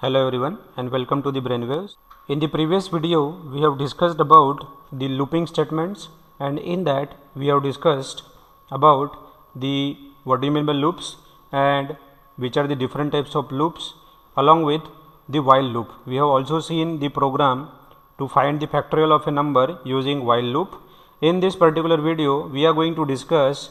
Hello everyone and welcome to the Brainwaves. In the previous video we have discussed about the looping statements, and in that we have discussed about the what do you mean by loops and which are the different types of loops along with the while loop. We have also seen the program to find the factorial of a number using while loop. In this particular video we are going to discuss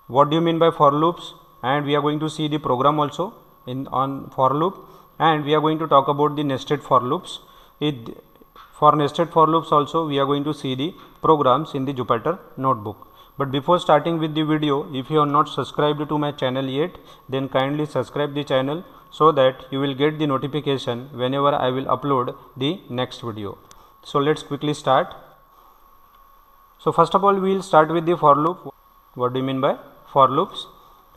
what do you mean by for loops, and we are going to see the program also on for loop, and we are going to talk about the nested for loops. For nested for loops also we are going to see the programs in the Jupyter notebook. But before starting with the video, if you are not subscribed to my channel yet, then kindly subscribe the channel so that you will get the notification whenever I will upload the next video. So let's quickly start. So first of all we will start with the for loop. What do you mean by for loops?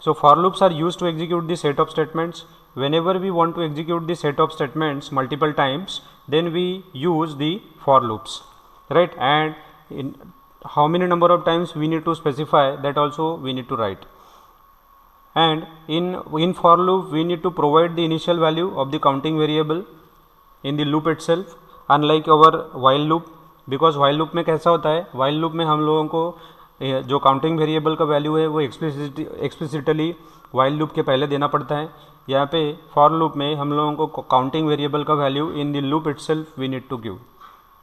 So for loops are used to execute the set of statements. Whenever we want to execute the set of statements multiple times, then we use the for loops, right? And in how many number of times we need to specify, that also we need to write. And in for loop we need to provide the initial value of the counting variable in the loop itself, unlike our while loop, because while loop में कैसा होता है, while loop में हम लोगों को जो counting variable का वैल्यू है वो एक्सप्लिसिटली वाइल लूप के पहले देना पड़ता है. यहाँ पे फॉर लूप में हम लोगों को काउंटिंग वेरिएबल का value in the loop itself we need to give.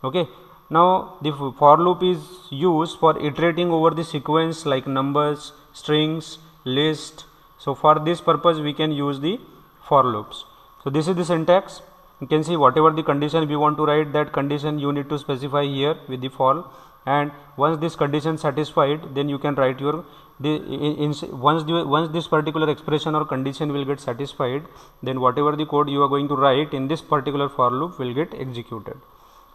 Okay, now the for loop is used for iterating over the sequence like numbers, strings, list. So for this purpose we can use the for loops. So this is the syntax. You can see whatever the condition we want to write, that condition you need to specify here with the for, and once this condition satisfied, then you can write your once this particular expression or condition will get satisfied, then whatever the code you are going to write in this particular for loop will get executed.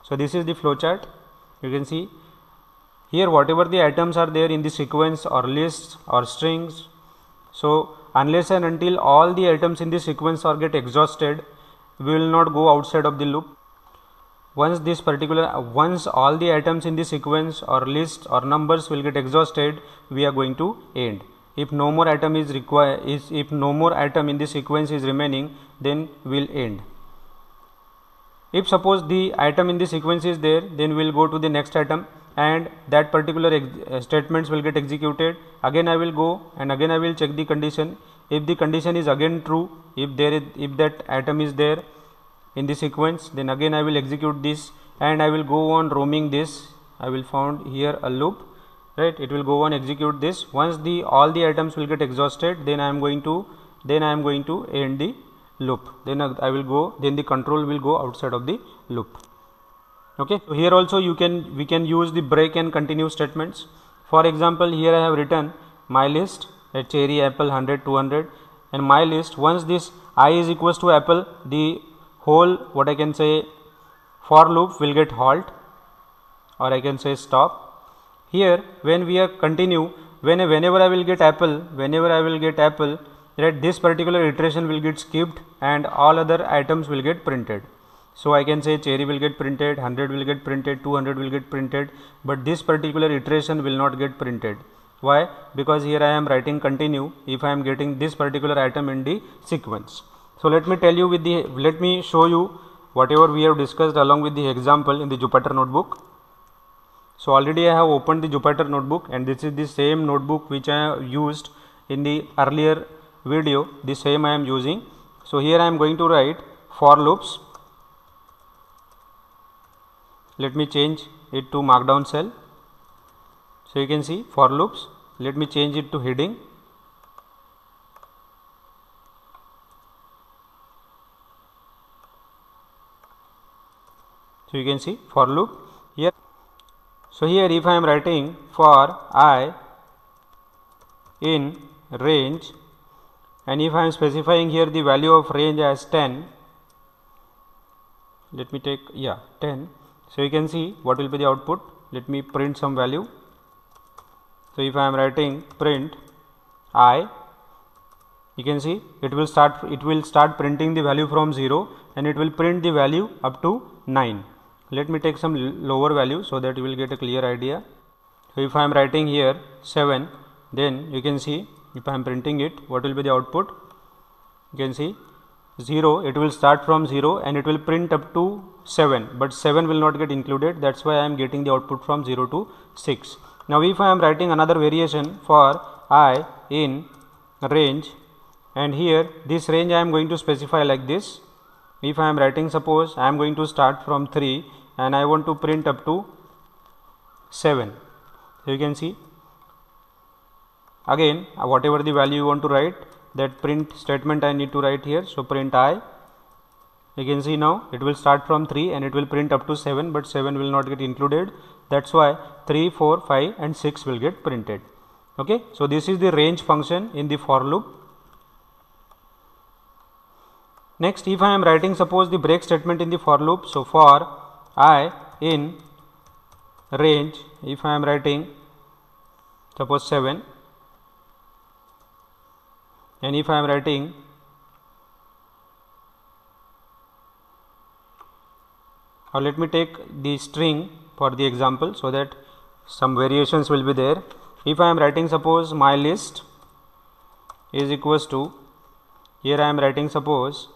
So this is the flow chart. You can see here whatever the items are there in the sequence or lists or strings. So unless and until all the items in the sequence are get exhausted, we will not go outside of the loop. Once all the items in the sequence or list or numbers will get exhausted, we are going to end. If no more item is required, if no more item in the sequence is remaining, then we'll end. If suppose the item in the sequence is there, then we'll go to the next item, and that particular statements will get executed. Again I will go and again I will check the condition. If the condition is again true, if that item is there in the sequence, then again I will execute this, and I will go on roaming this. I will found here a loop, right? It will go on execute this. Once all the items will get exhausted, then I am going to end the loop. Then I will go, then the control will go outside of the loop. Okay, so here also we can use the break and continue statements. For example, here I have written my list at cherry, apple, 100, 200, and my list. Once this I is equals to apple, the whole what I can say for loop will get halt, or I can say stop. Here when we are continue, whenever I will get apple, right, this particular iteration will get skipped and all other items will get printed. So I can say cherry will get printed, 100 will get printed, 200 will get printed, but this particular iteration will not get printed. Why? Because here I am writing continue if I am getting this particular item in the sequence. So let me show you whatever we have discussed along with the example in the Jupyter notebook. So already I have opened the Jupyter notebook, and this is the same notebook which I have used in the earlier video. The same I am using. So here I am going to write for loops. Let me change it to markdown cell. So you can see for loops. Let me change it to heading. So you can see for loop here. So here if I am writing for I in range, and if I am specifying here the value of range as 10, let me take 10. So you can see what will be the output. Let me print some value. So if I am writing print I, you can see it will start printing the value from 0, and it will print the value up to 9. Let me take some lower value so that you will get a clear idea. So if I am writing here 7, then you can see if I am printing it, what will be the output? You can see 0, it will start from 0 and it will print up to 7, but 7 will not get included. That's why I am getting the output from 0 to 6. Now if I am writing another variation for I in range, and here this range I am going to specify like this. If I am writing, suppose I am going to start from 3 and I want to print up to 7. So you can see again whatever the value you want to write, that print statement I need to write here. So print I, you can see now it will start from 3 and it will print up to 7, but 7 will not get included. That's why 3, 4, 5 and 6 will get printed. Okay, so this is the range function in the for loop. Next, if I am writing suppose the break statement in the for loop, so for I in range, if I am writing suppose 7, and if I am writing or let me take the string for the example so that some variations will be there. If I am writing suppose my list is equals to, here I am writing suppose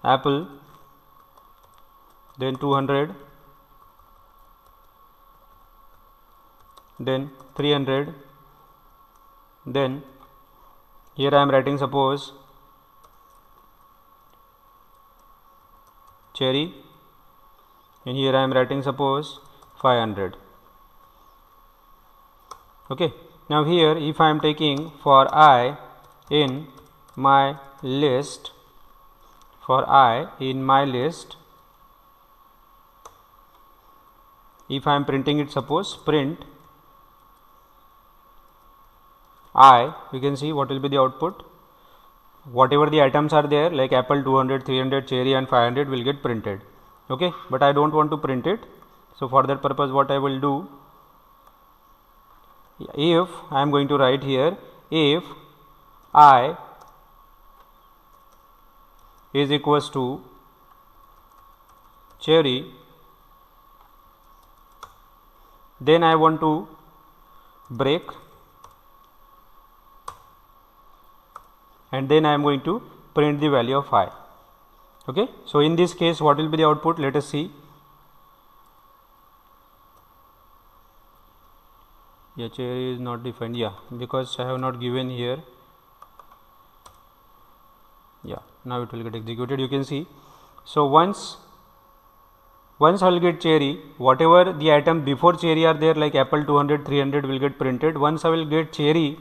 apple, then 200, then 300, then here I am writing suppose cherry, and here I am writing suppose 500. Okay. Now here if I am taking for I in my list, for I in my list, if I am printing it, suppose print I, you can see what will be the output. Whatever the items are there like apple, 200, 300, cherry and 500 will get printed. Okay, but I don't want to print it. So for that purpose what I will do, if I am going to write here, if I is equals to cherry, then I want to break, and then I am going to print the value of I. Okay, so in this case what will be the output? Let us see. Yeah, cherry is not defined, yeah, because I have not given here. Yeah, now it will get executed, you can see. So once I will get cherry, whatever the item before cherry are there like apple, 200, 300 will get printed. Once I will get cherry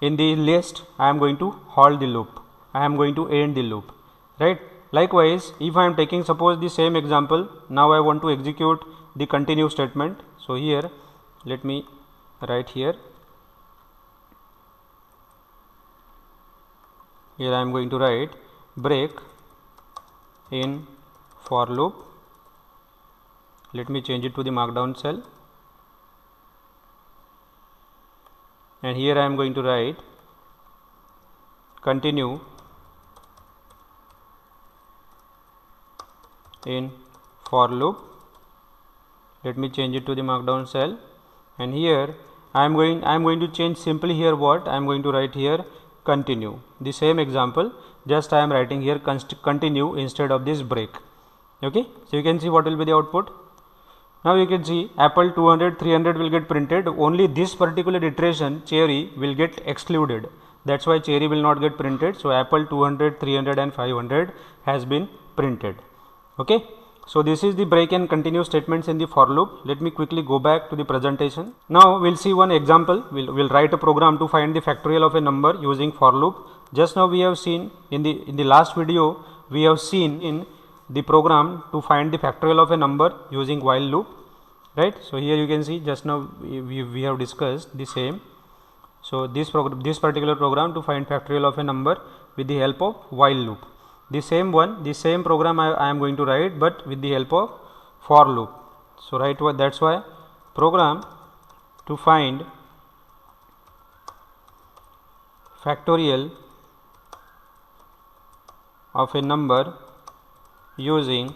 in the list, I am going to halt the loop, I am going to end the loop, right? Likewise, if I am taking suppose the same example, now I want to execute the continue statement. So here let me write here, I am going to write break in for loop. Let me change it to the markdown cell, and here I am going to write continue in for loop. Let me change it to the markdown cell, and here I am going to change simply here what I am going to write here, continue. The same example, just I am writing here continue instead of this break. Okay, so you can see what will be the output. Now you can see apple, 200, 300 will get printed. Only this particular iteration cherry will get excluded. That's why cherry will not get printed. So apple, 200, 300 and 500 has been printed. Okay. So this is the break and continue statements in the for loop. Let me quickly go back to the presentation. Now we'll see one example. We'll write a program to find the factorial of a number using for loop. Just now we have seen in the last video, we have seen in the program to find the factorial of a number using while loop, right? So here you can see just now we have discussed the same. So this particular program to find factorial of a number with the help of while loop. The same program I am going to write, but with the help of for loop. So that's why program to find factorial of a number using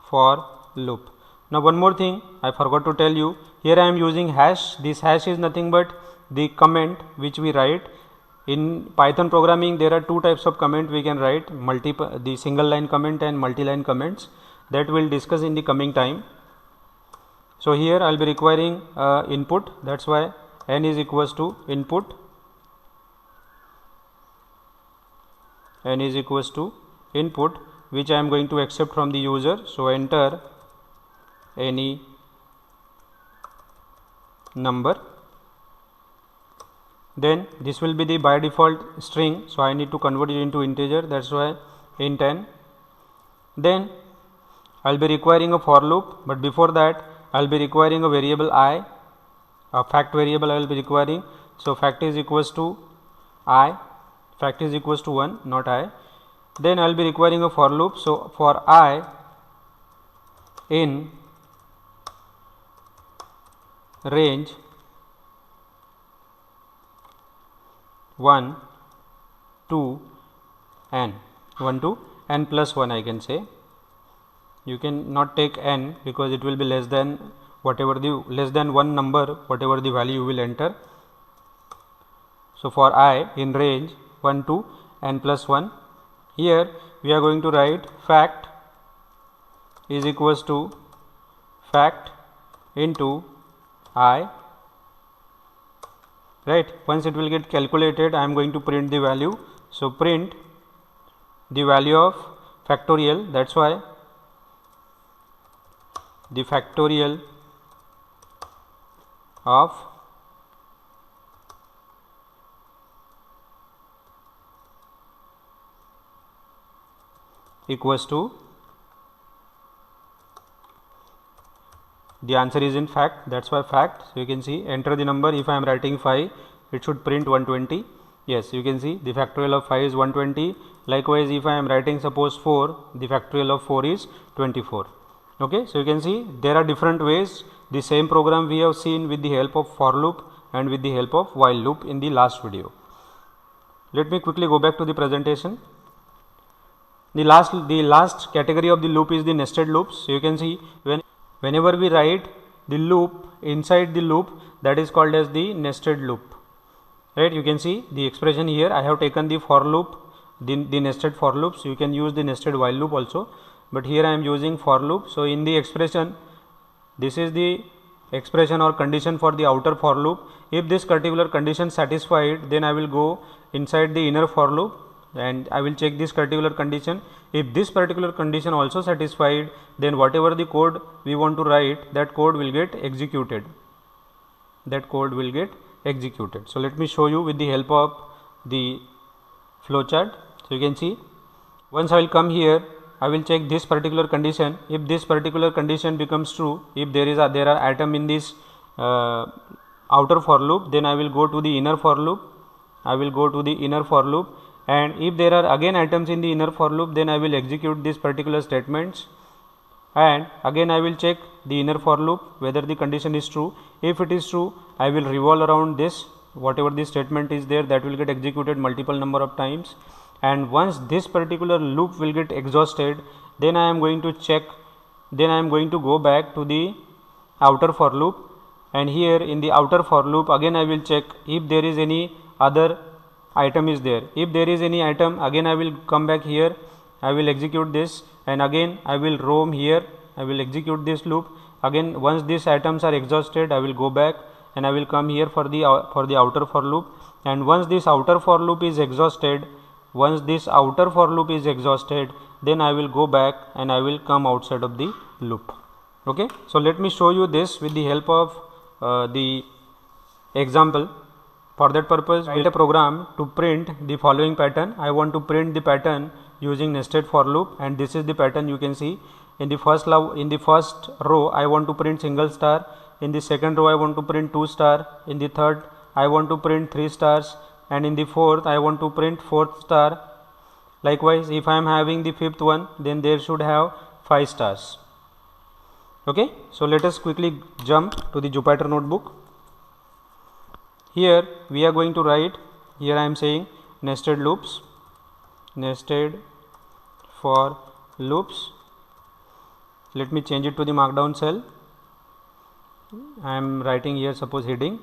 for loop. Now one more thing I forgot to tell you, here I am using hash. This hash is nothing but the comment which we write In Python programming, there are two types of comment we can write, the single line comment and multi-line comments, that we'll discuss in the coming time. So here I'll be requiring input, that's why n is equals to input, n is equals to input, which I am going to accept from the user. So enter any number, then this will be the by default string, so I need to convert it into integer, that's why int n. Then I'll be requiring a for loop, but before that I'll be requiring a variable I, a fact variable I will be requiring. So fact is equals to I, fact is equals to 1, not I. Then I'll be requiring a for loop. So for I in range 1 to n, 1 to n plus 1 I can say. You can not take n because it will be less than whatever the less than one number, whatever the value you will enter. So for I in range 1 to n plus 1, here we are going to write fact is equals to fact into I, right. Once it will get calculated, I am going to print the value. So print the value of factorial, that's why the factorial of equals to, the answer is in fact, that's why fact. So you can see, enter the number. If I am writing 5, it should print 120. Yes, you can see the factorial of 5 is 120. Likewise, if I am writing suppose 4, the factorial of 4 is 24. Okay, so you can see there are different ways. The same program we have seen with the help of for loop and with the help of while loop in the last video. Let me quickly go back to the presentation. The last category of the loop is the nested loops. So you can see whenever we write the loop inside the loop, that is called as the nested loop, right. You can see the expression here. I have taken the for loop, the nested for loops. You can use the nested while loop also, but here I am using for loop. So in the expression, this is the expression or condition for the outer for loop. If this particular condition satisfied, then I will go inside the inner for loop and I will check this particular condition. If this particular condition also satisfied, then whatever the code we want to write, that code will get executed. That code will get executed. So let me show you with the help of the flowchart. So you can see, once I will come here, I will check this particular condition. If this particular condition becomes true, if there are item in this outer for loop, then I will go to the inner for loop. I will go to the inner for loop, and if there are again items in the inner for loop, then I will execute these particular statements, and again I will check the inner for loop whether the condition is true. If it is true, I will revolve around this, whatever the statement is there, that will get executed multiple number of times. And once this particular loop will get exhausted, then I am going to check, then I am going to go back to the outer for loop, and here in the outer for loop again I will check if there is any other item is there. If there is any item, again I will come back here, I will execute this, and again I will roam here, I will execute this loop. Again once these items are exhausted, I will go back and I will come here for the outer for loop, and once this outer for loop is exhausted, then I will go back and I will come outside of the loop. Okay, so let me show you this with the help of the example. For that purpose, write a program to print the following pattern. I want to print the pattern using nested for loop, and this is the pattern. You can see in the first row I want to print single star, in the second row I want to print 2 star, in the third I want to print 3 stars, and in the fourth I want to print 4th star. Likewise, if I am having the fifth one, then there should have 5 stars. Okay, so let us quickly jump to the Jupyter notebook. Here we are going to write, here I am saying nested loops, nested for loops. Let me change it to the markdown cell. I am writing here suppose heading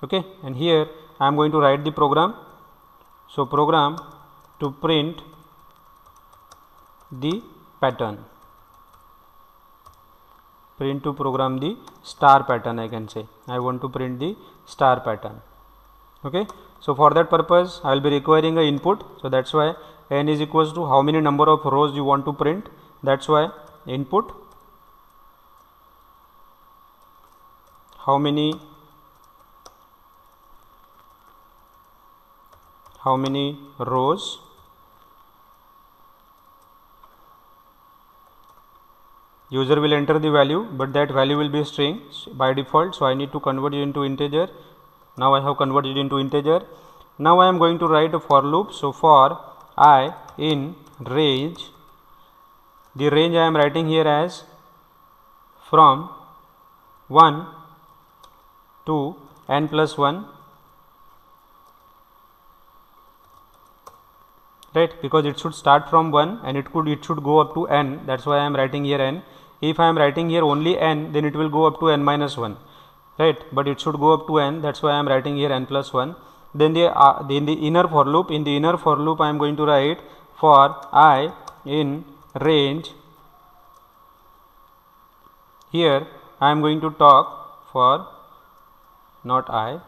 Okay, and here I am going to write the program. So program to print the pattern, print to program the star pattern, I can say. I want to print the star pattern. Okay, so for that purpose I will be requiring a input. So that's why n is equals to how many number of rows you want to print. That's why input how many rows user will enter the value, but that value will be string by default. So I need to convert it into integer. Now I have converted it into integer. Now I am going to write a for loop. So for I in range, the range I am writing here as from 1 to n plus 1, right, because it should start from 1 and it should go up to n. That's why I am writing here n. If I am writing here only n, then it will go up to n minus 1, right, but it should go up to n. That's why I am writing here n plus 1. Then the inner for loop, in the inner for loop I am going to write for I in range. Here I am going to talk for not I,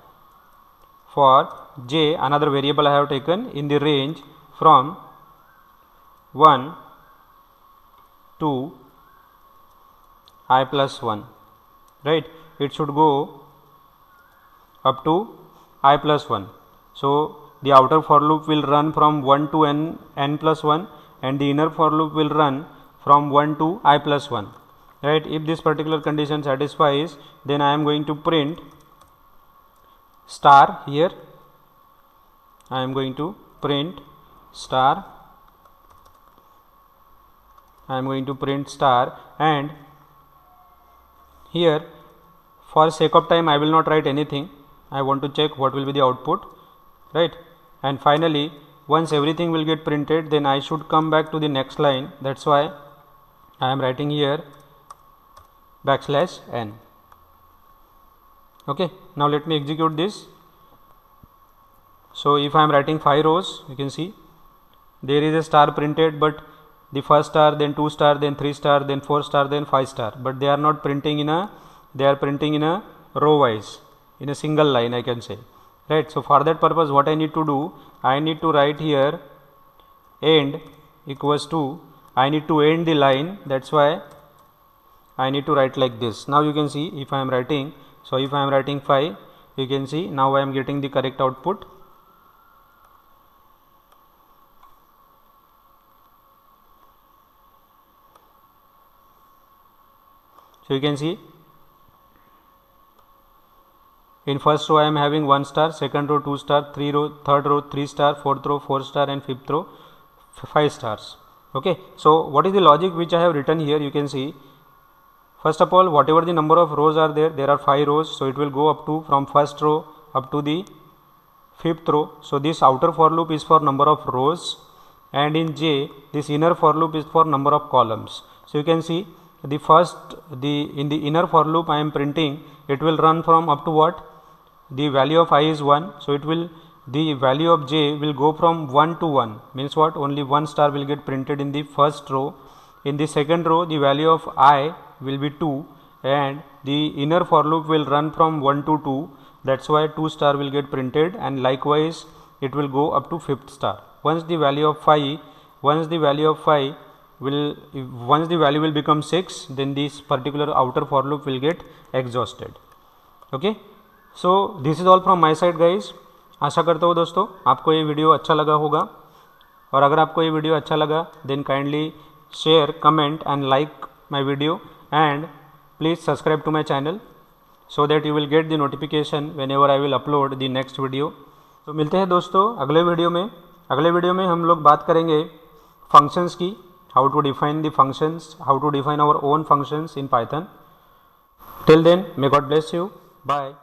for j, another variable I have taken in the range from 1 to I plus 1, right, it should go up to I plus 1. So the outer for loop will run from 1 to n plus 1 and the inner for loop will run from 1 to I plus 1, right. If this particular condition satisfies, then I am going to print star here. I am going to print star. I am going to print star, and here for sake of time I will not write anything. I want to check what will be the output, right. And finally once everything will get printed, then I should come back to the next line. That's why I am writing here backslash n. Okay, now let me execute this. So if I am writing 5 rows, you can see there is a star printed, but the first star, then 2 star, then 3 star, then 4 star, then 5 star, but they are not printing in a, they are printing in a row wise, in a single line, I can say, right. So for that purpose what I need to do, I need to write here end equals to, I need to end the line. That's why I need to write like this. Now you can see if I am writing, so if I am writing 5, you can see now I am getting the correct output. So you can see in first row I am having 1 star, second row 2 star, third row 3 star, fourth row 4 star, and fifth row 5 stars. Okay, so what is the logic which I have written here? You can see, first of all, whatever the number of rows are there are 5 rows, so it will go up to from first row up to the fifth row. So this outer for loop is for number of rows, and in J this inner for loop is for number of columns. So you can see the first, in the inner for loop I am printing, it will run from up to what, the value of I is 1, so it will, the value of j will go from 1 to 1, means what, only 1 star will get printed in the first row. In the second row the value of I will be 2, and the inner for loop will run from 1 to 2, that's why 2 star will get printed, and likewise it will go up to 5th star. Once the value of 5 once the value will become 6, then this particular outer for loop will get exhausted. Okay, so this is all from my side guys. आशा करता हूँ दोस्तों आपको ये video अच्छा लगा होगा, और अगर आपको ये वीडियो अच्छा लगा then kindly share, comment and like my video, and please subscribe to my channel so that you will get the notification whenever I will upload the next video. तो मिलते हैं दोस्तों अगले वीडियो में। अगले वीडियो में हम लोग बात करेंगे functions की, how to define the functions, how to define our own functions in Python. Till then, may God bless you. Bye.